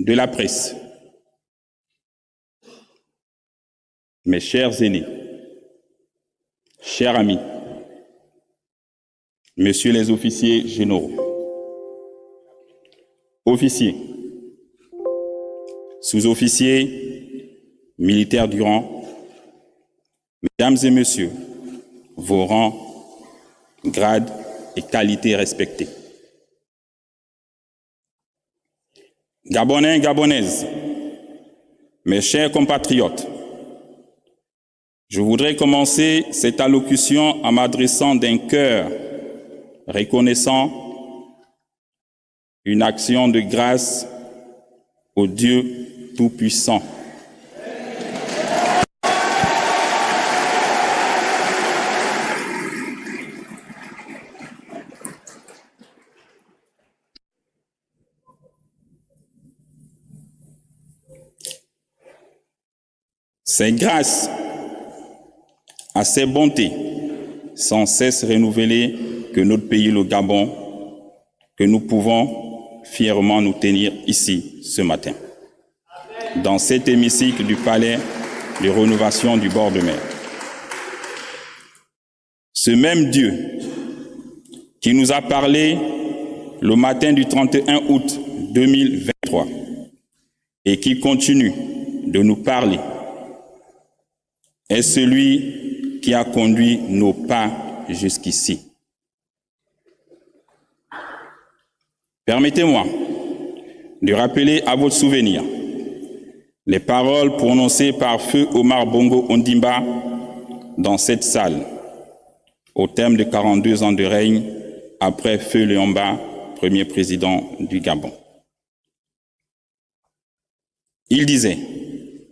de la presse, mes chers aînés, chers amis, messieurs les officiers généraux, officiers, sous-officiers, militaires du rang, mesdames et messieurs, vos rangs, grades et qualités respectés. Gabonais, Gabonaises, mes chers compatriotes, je voudrais commencer cette allocution en m'adressant d'un cœur reconnaissant une action de grâce au Dieu Tout-Puissant. C'est grâce à ces bontés sans cesse renouvelées que notre pays, le Gabon, que nous pouvons fièrement nous tenir ici ce matin, dans cet hémicycle du palais de rénovation du bord de mer. Ce même Dieu qui nous a parlé le matin du 31 août 2023 et qui continue de nous parler est celui qui a conduit nos pas jusqu'ici. Permettez-moi de rappeler à votre souvenir les paroles prononcées par Feu Omar Bongo Ondimba dans cette salle au terme de 42 ans de règne après Feu Léomba, premier président du Gabon. Il disait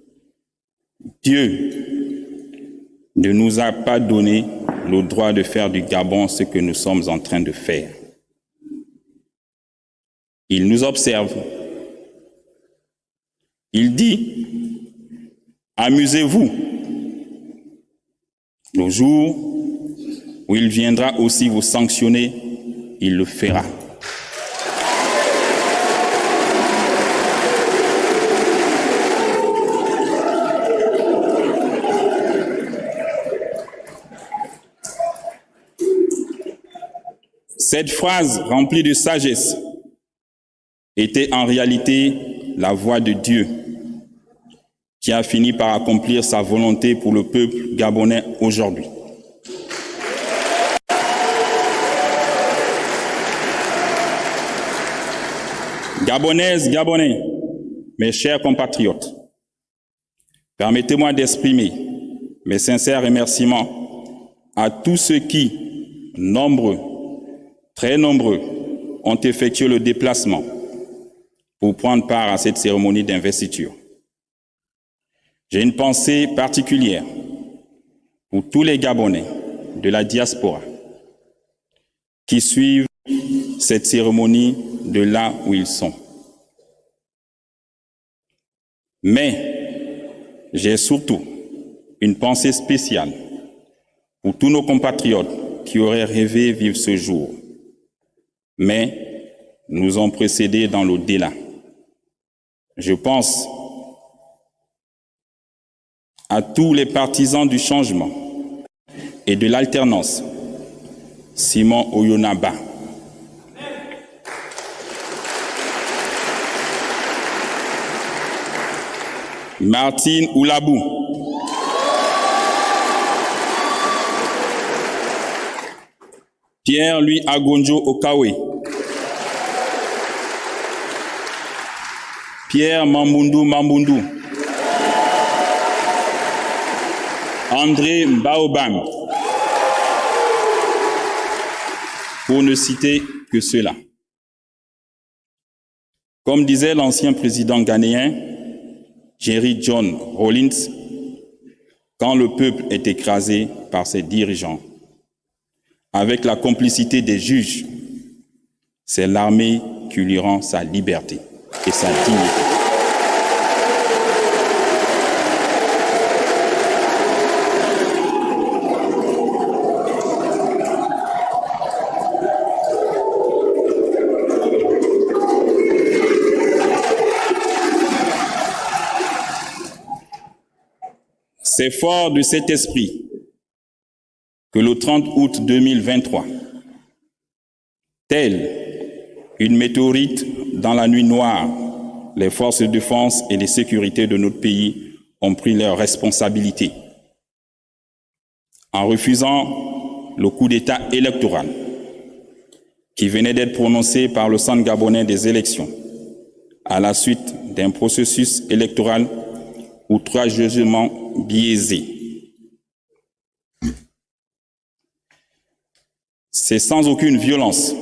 « Dieu ne nous a pas donné le droit de faire du Gabon ce que nous sommes en train de faire. Il nous observe. Il dit, amusez-vous. Le jour où il viendra aussi vous sanctionner, il le fera. Cette phrase remplie de sagesse était en réalité la voix de Dieu qui a fini par accomplir sa volonté pour le peuple gabonais aujourd'hui. Gabonaises, Gabonais, mes chers compatriotes, permettez-moi d'exprimer mes sincères remerciements à tous ceux qui, nombreux, très nombreux, ont effectué le déplacement pour prendre part à cette cérémonie d'investiture. J'ai une pensée particulière pour tous les Gabonais de la diaspora qui suivent cette cérémonie de là où ils sont. Mais j'ai surtout une pensée spéciale pour tous nos compatriotes qui auraient rêvé vivre ce jour, mais nous ont précédés dans l'au-delà. Je pense à tous les partisans du changement et de l'alternance. Simon Oyonaba, Martine Oulabou, Pierre-Louis Agonjo Okawe, Pierre Mambundu Mambundu, André Baobam, pour ne citer que cela. Comme disait l'ancien président ghanéen, Jerry John Rawlings, quand le peuple est écrasé par ses dirigeants, avec la complicité des juges, c'est l'armée qui lui rend sa liberté et sa dignité. C'est fort de cet esprit que le 30 août 2023, telle une météorite dans la nuit noire, les forces de défense et de sécurité de notre pays ont pris leurs responsabilités en refusant le coup d'État électoral qui venait d'être prononcé par le Centre gabonais des élections à la suite d'un processus électoral outrageusement biaisé. C'est sans aucune violence,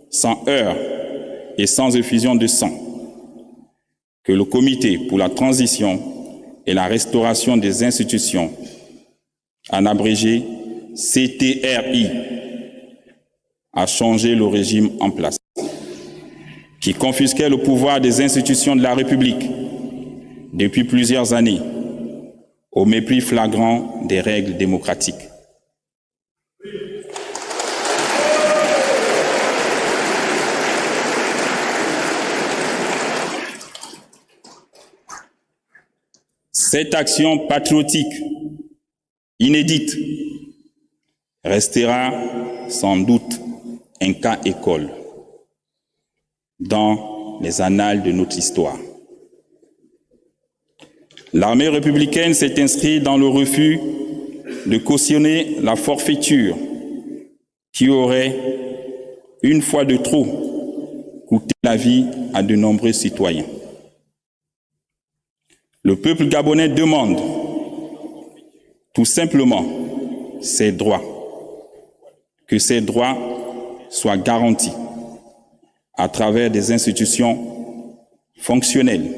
sans heurts et sans effusion de sang que le Comité pour la transition et la restauration des institutions, en abrégé CTRI, a changé le régime en place, qui confisquait le pouvoir des institutions de la République depuis plusieurs années, au mépris flagrant des règles démocratiques. Cette action patriotique inédite restera sans doute un cas école dans les annales de notre histoire. L'armée républicaine s'est inscrite dans le refus de cautionner la forfaiture qui aurait, une fois de trop, coûté la vie à de nombreux citoyens. Le peuple gabonais demande tout simplement ses droits, que ces droits soient garantis à travers des institutions fonctionnelles.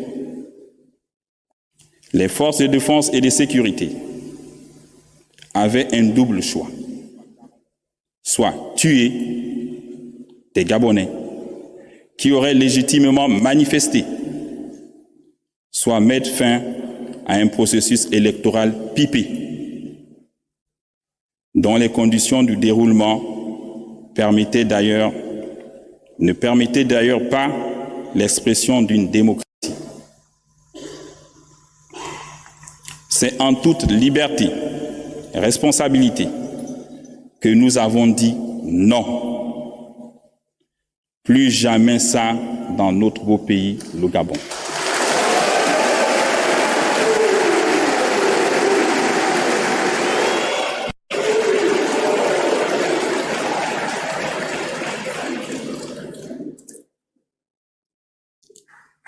Les forces de défense et de sécurité avaient un double choix, soit tuer des Gabonais qui auraient légitimement manifesté, soit mettre fin à un processus électoral pipé, dont les conditions du déroulement ne permettaient d'ailleurs pas l'expression d'une démocratie. C'est en toute liberté et responsabilité que nous avons dit non. Plus jamais ça dans notre beau pays, le Gabon.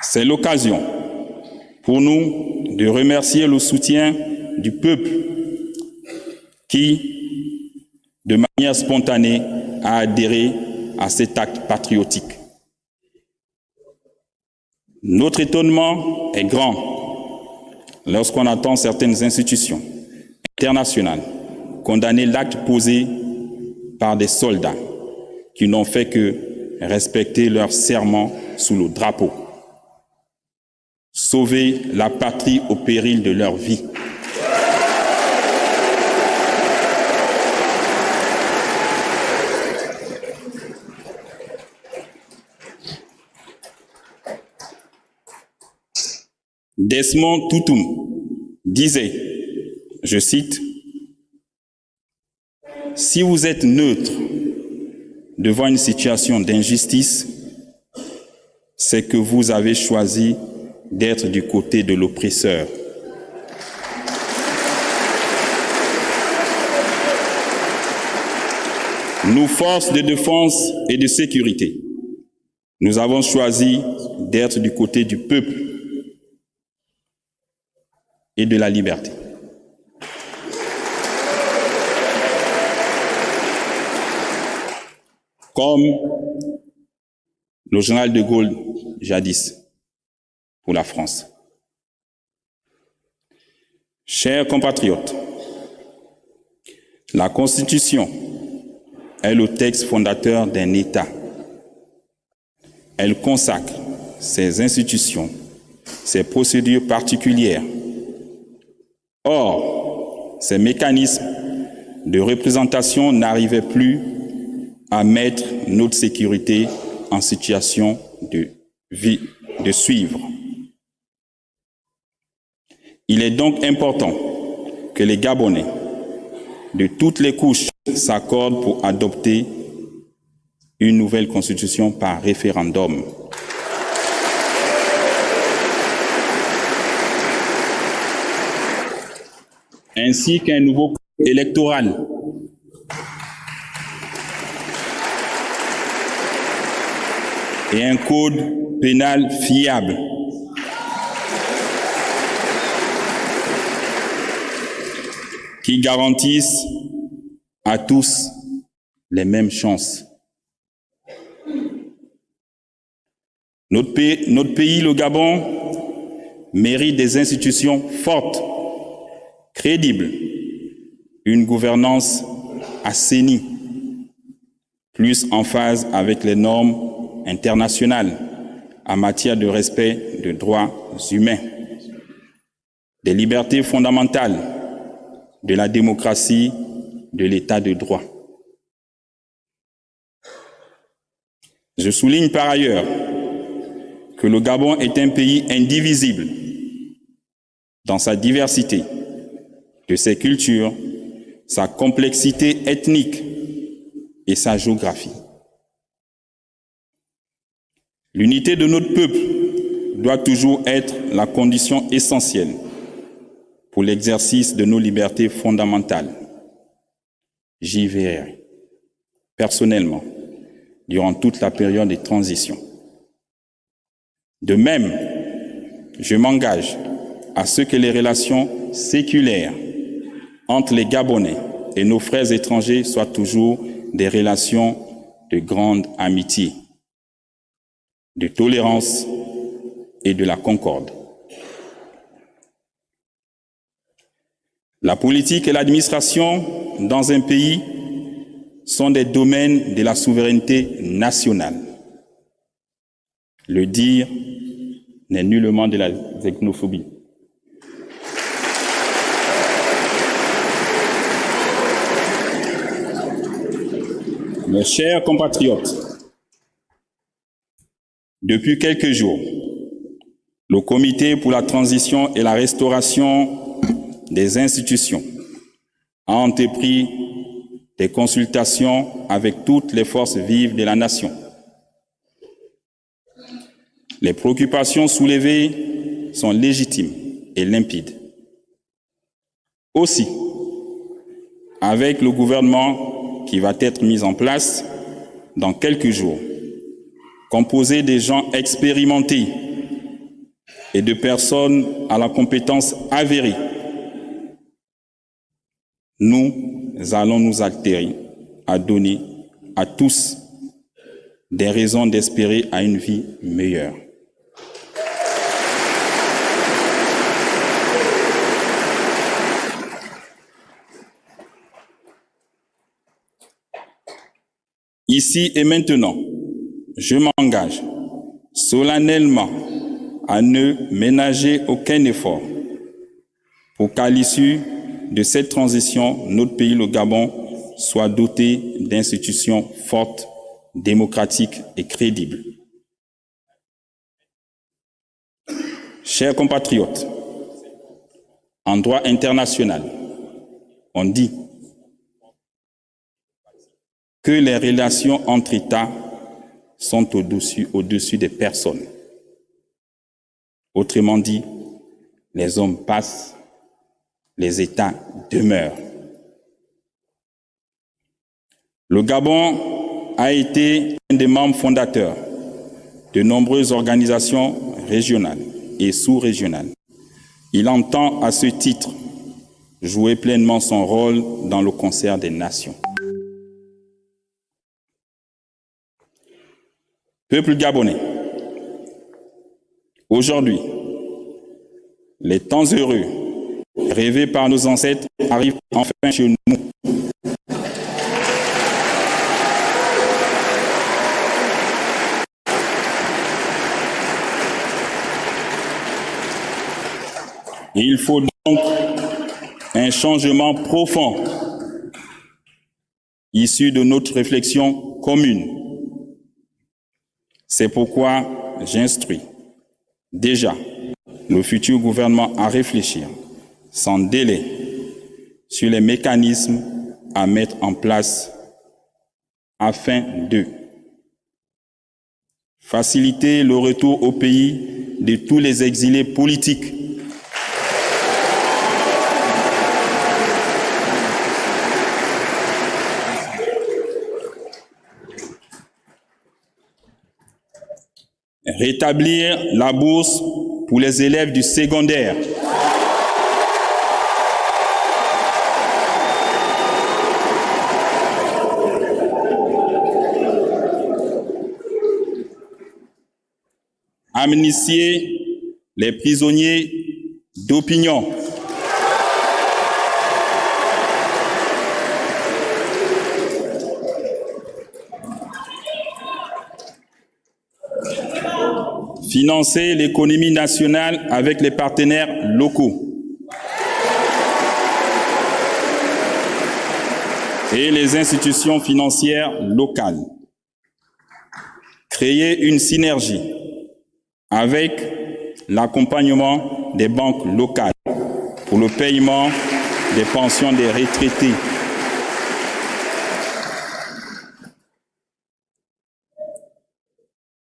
C'est l'occasion pour nous de remercier le soutien du peuple qui, de manière spontanée, a adhéré à cet acte patriotique. Notre étonnement est grand lorsqu'on entend certaines institutions internationales condamner l'acte posé par des soldats qui n'ont fait que respecter leur serment sous le drapeau. Sauver la patrie au péril de leur vie. Desmond Tutu disait, je cite, « Si vous êtes neutre devant une situation d'injustice, c'est que vous avez choisi d'être du côté de l'oppresseur. » Nous, forces de défense et de sécurité, nous avons choisi d'être du côté du peuple et de la liberté. Comme le général de Gaulle jadis pour la France. Chers compatriotes, la Constitution est le texte fondateur d'un État. Elle consacre ses institutions, ses procédures particulières. Or, ces mécanismes de représentation n'arrivaient plus à mettre notre sécurité en situation de suivre. Il est donc important que les Gabonais de toutes les couches s'accordent pour adopter une nouvelle constitution par référendum. Ainsi qu'un nouveau code électoral et un code pénal fiable. Qui garantissent à tous les mêmes chances. Notre pays, le Gabon, mérite des institutions fortes, crédibles, une gouvernance assainie, plus en phase avec les normes internationales en matière de respect des droits humains, des libertés fondamentales, de la démocratie, de l'état de droit. Je souligne par ailleurs que le Gabon est un pays indivisible dans sa diversité, de ses cultures, sa complexité ethnique et sa géographie. L'unité de notre peuple doit toujours être la condition essentielle pour l'exercice de nos libertés fondamentales. J'y veillerai personnellement durant toute la période de transition. De même, je m'engage à ce que les relations séculaires entre les Gabonais et nos frères étrangers soient toujours des relations de grande amitié, de tolérance et de la concorde. La politique et l'administration dans un pays sont des domaines de la souveraineté nationale. Le dire n'est nullement de la xénophobie. Mes chers compatriotes, depuis quelques jours, le Comité pour la transition et la restauration des institutions a entrepris des consultations avec toutes les forces vives de la nation. Les préoccupations soulevées sont légitimes et limpides. Aussi, avec le gouvernement qui va être mis en place dans quelques jours, composé de gens expérimentés et de personnes à la compétence avérée, nous allons nous altérer à donner à tous des raisons d'espérer à une vie meilleure. Ici et maintenant, je m'engage solennellement à ne ménager aucun effort pour qu'à l'issue de cette transition, notre pays, le Gabon, soit doté d'institutions fortes, démocratiques et crédibles. Chers compatriotes, en droit international, on dit que les relations entre États sont au-dessus des personnes. Autrement dit, les hommes passent, les États demeurent. Le Gabon a été un des membres fondateurs de nombreuses organisations régionales et sous-régionales. Il entend à ce titre jouer pleinement son rôle dans le concert des nations. Peuple gabonais, aujourd'hui, les temps heureux rêvés par nos ancêtres arrivent enfin chez nous. Et il faut donc un changement profond issu de notre réflexion commune. C'est pourquoi j'instruis déjà le futur gouvernement à réfléchir sans délai sur les mécanismes à mettre en place afin de faciliter le retour au pays de tous les exilés politiques, rétablir la bourse pour les élèves du secondaire, amnistier les prisonniers d'opinion, financer l'économie nationale avec les partenaires locaux et les institutions financières locales, créer une synergie avec l'accompagnement des banques locales pour le paiement des pensions des retraités,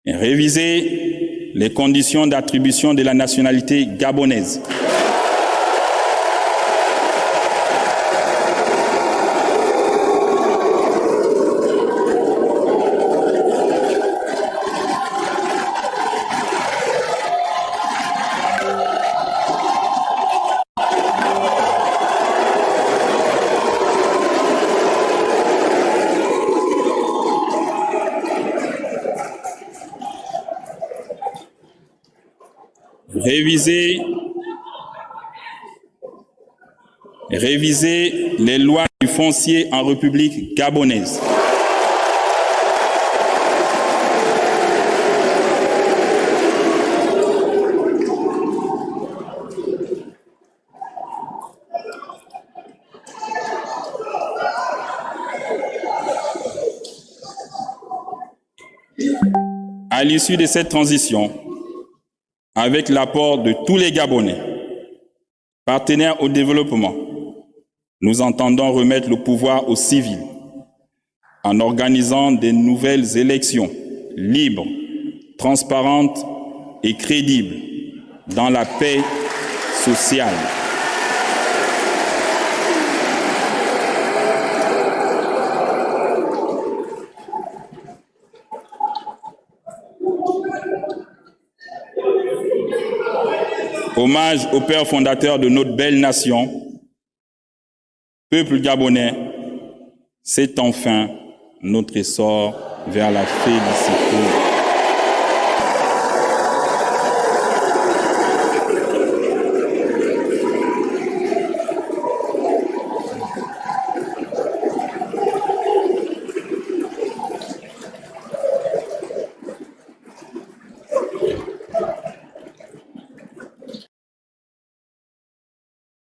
et réviser les conditions d'attribution de la nationalité gabonaise. Réviser les lois du foncier en République gabonaise. À l'issue de cette transition, avec l'apport de tous les Gabonais, partenaires au développement, nous entendons remettre le pouvoir aux civils en organisant de nouvelles élections libres, transparentes et crédibles dans la paix sociale. Hommage au père fondateur de notre belle nation, peuple gabonais, c'est enfin notre essor vers la félicité.